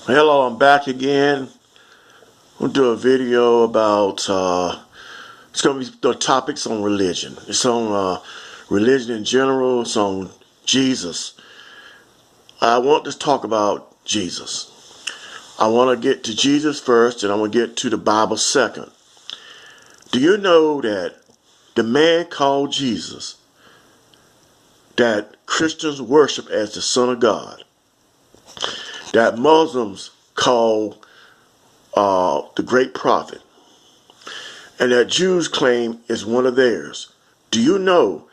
Hello, I'm back again. We'll do a video about, it's going to be the topics on religion. It's on religion in general. It's on Jesus. I want to talk about Jesus. I want to get to Jesus first, and I want to get to the Bible second. Do you know that the man called Jesus, that Christians worship as the Son of God, that Muslims call the great prophet, and that Jews claim is one of theirs? Do you know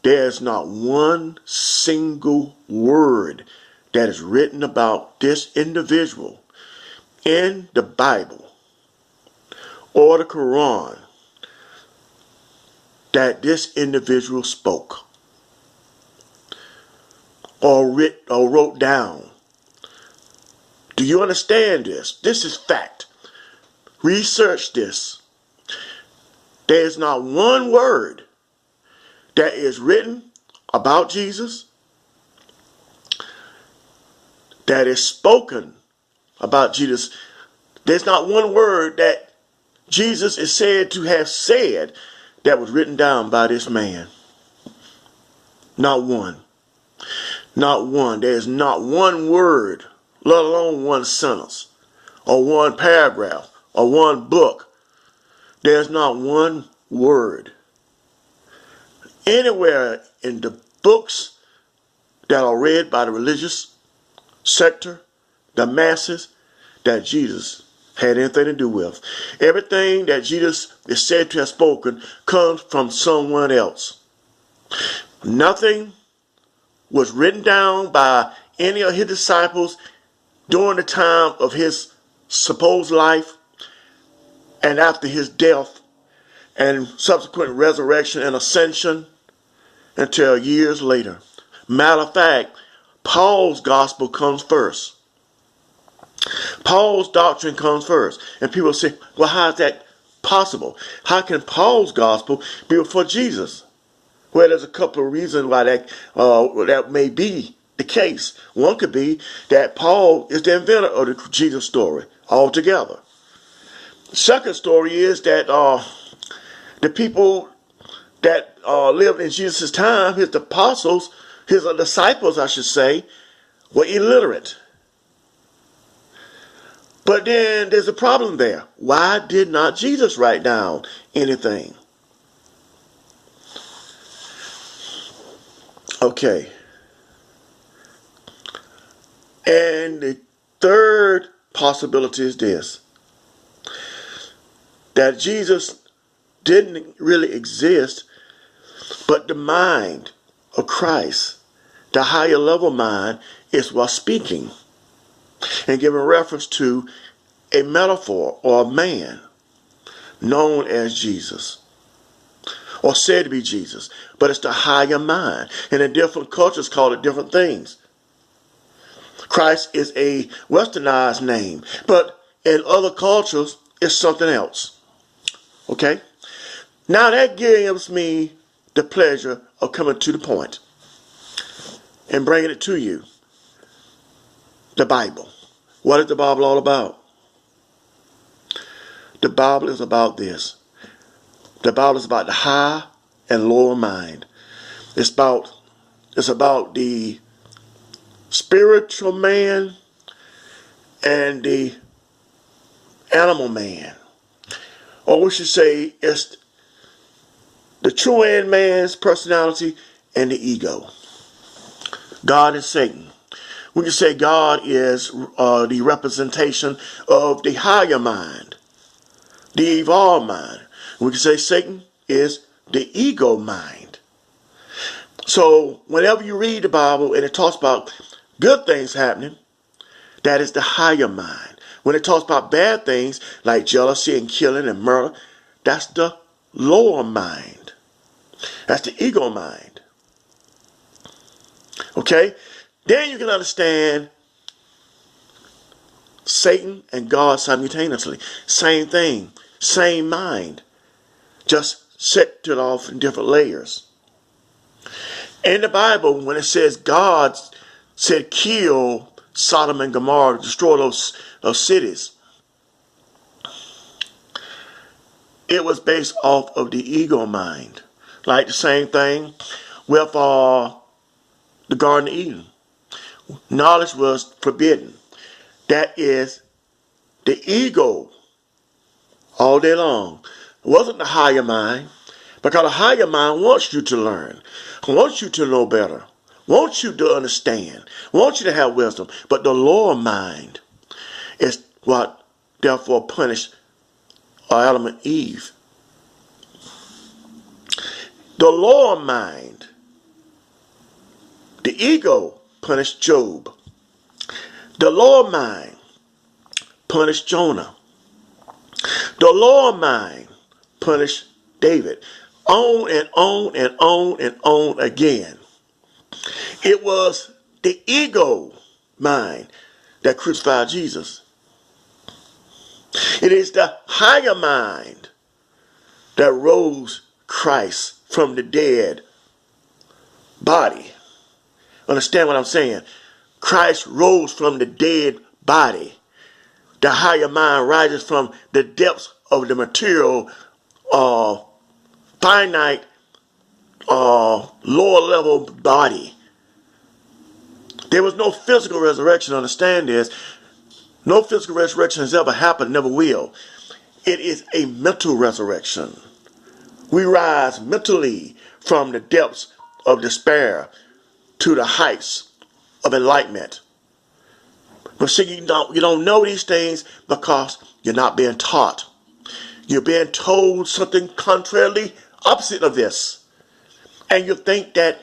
there's not one single word that is written about this individual in the Bible or the Quran that this individual spoke or wrote down? Do you understand this? This is fact. Research this. There's not one word that is written about Jesus, that is spoken about Jesus. There's not one word that Jesus is said to have said that was written down by this man. Not one. Not one. There's not one word, let alone one sentence, or one paragraph, or one book. There's not one word anywhere in the books that are read by the religious sector, the masses, that Jesus had anything to do with. Everything that Jesus is said to have spoken comes from someone else. Nothing was written down by any of his disciples during the time of his supposed life and after his death and subsequent resurrection and ascension until years later. Matter of fact, Paul's gospel comes first. Paul's doctrine comes first. And people say, well, how is that possible? How can Paul's gospel be before Jesus? Well, there's a couple of reasons why that may be the case. One could be that Paul is the inventor of the Jesus story altogether. The second story is that the people that lived in Jesus' time, his apostles, his disciples, I should say, were illiterate. But then there's a problem there. Why did not Jesus write down anything? Okay. And the third possibility is this: that Jesus didn't really exist, but the mind of Christ, the higher level mind, is what speaking and giving reference to a metaphor or a man known as Jesus, or said to be Jesus, but it's the higher mind. And in different cultures call it different things. Christ is a westernized name, but in other cultures it's something else. Okay? Now that gives me the pleasure of coming to the point and bringing it to you. The Bible. What is the Bible all about? The Bible is about this. The Bible is about the high and lower mind. It's about the spiritual man and the animal man. Or we should say it's the true man's personality and the ego. God and Satan. We can say God is the representation of the higher mind, the evolved mind. We can say Satan is the ego mind. So whenever you read the Bible and it talks about good things happening, that is the higher mind. When it talks about bad things like jealousy and killing and murder, that's the lower mind. That's the ego mind. Okay? Then you can understand Satan and God simultaneously. Same thing. Same mind. Just set it off in different layers. In the Bible, when it says God said kill Sodom and Gomorrah, destroy those cities. It was based off of the ego mind. Like the same thing with the Garden of Eden. Knowledge was forbidden. That is the ego all day long. It wasn't the higher mind. Because the higher mind wants you to learn, wants you to know better, wants you to understand, wants you to have wisdom. But the lower mind is what therefore punished Adam and Eve. The lower mind, the ego, punished Job. The lower mind punished Jonah. The lower mind punished David. On and on and on and on again. It was the ego mind that crucified Jesus. It is the higher mind that rose Christ from the dead body. Understand what I'm saying? Christ rose from the dead body. The higher mind rises from the depths of the material finite, lower level body. There was no physical resurrection. Understand this. No physical resurrection has ever happened, never will. It is a mental resurrection. We rise mentally from the depths of despair to the heights of enlightenment. But see, you don't know these things because you're not being taught. You're being told something contrarily opposite of this. And you think that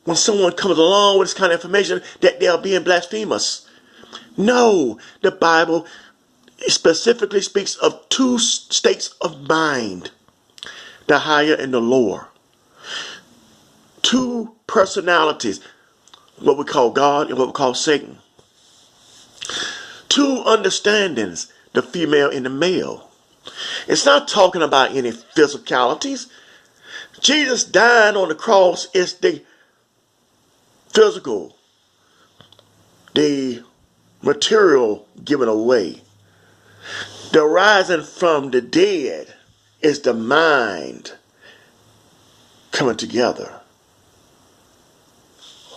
when someone comes along with this kind of information that they are being blasphemous. No, the Bible specifically speaks of two states of mind, the higher and the lower. Two personalities, what we call God and what we call Satan. Two understandings, the female and the male. It's not talking about any physicalities. Jesus dying on the cross is the physical, the material given away. The rising from the dead is the mind coming together,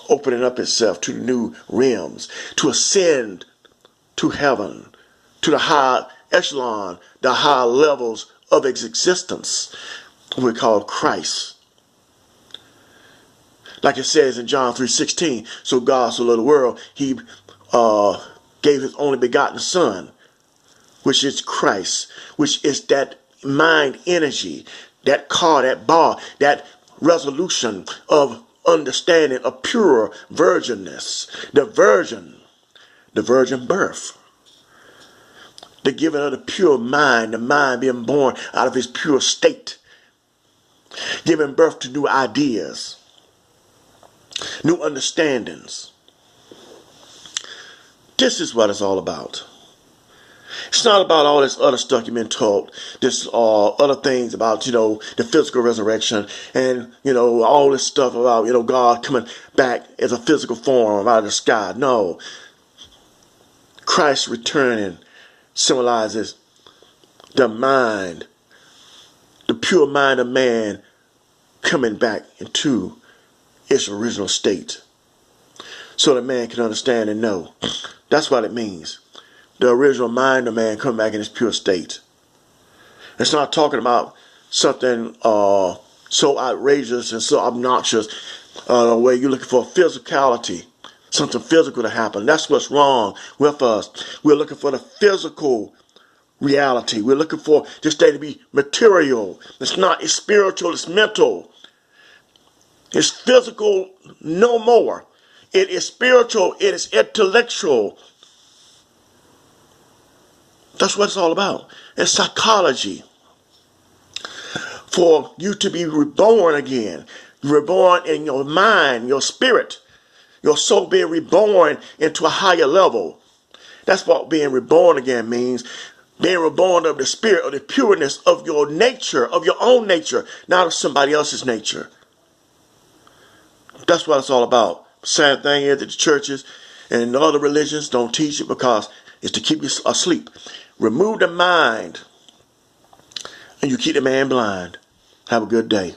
opening up itself to new realms, to ascend to heaven, to the high echelon, the high levels of its existence, we call Christ. Like it says in John 3:16, so God so loved the world, he gave his only begotten Son, which is Christ, which is that mind energy, that car, that bar, that resolution of understanding of pure virginness, the virgin birth, the giving of the pure mind, the mind being born out of his pure state, giving birth to new ideas, new understandings. This is what it's all about. It's not about all this other stuff you've been taught, this other things about, the physical resurrection and, all this stuff about, God coming back as a physical form out of the sky. No. Christ returning symbolizes the mind, the pure mind of man coming back into its original state so that man can understand and know. That's what it means. The original mind of man come back in its pure state. It's not talking about something so outrageous and so obnoxious where you're looking for physicality, something physical to happen. That's what's wrong with us. We're looking for the physical reality. We're looking for this thing to be material. It's not. It's spiritual. It's mental. It's physical no more. It is spiritual. It is intellectual. That's what it's all about. It's psychology. For you to be reborn again. Reborn in your mind, your spirit. Your soul being reborn into a higher level. That's what being reborn again means. Being reborn of the spirit, of the pureness of your nature, of your own nature, not of somebody else's nature. That's what it's all about. Sad thing is that the churches, And other religions don't teach it because it's to keep you asleep. Remove the mind and you keep the man blind. Have a good day.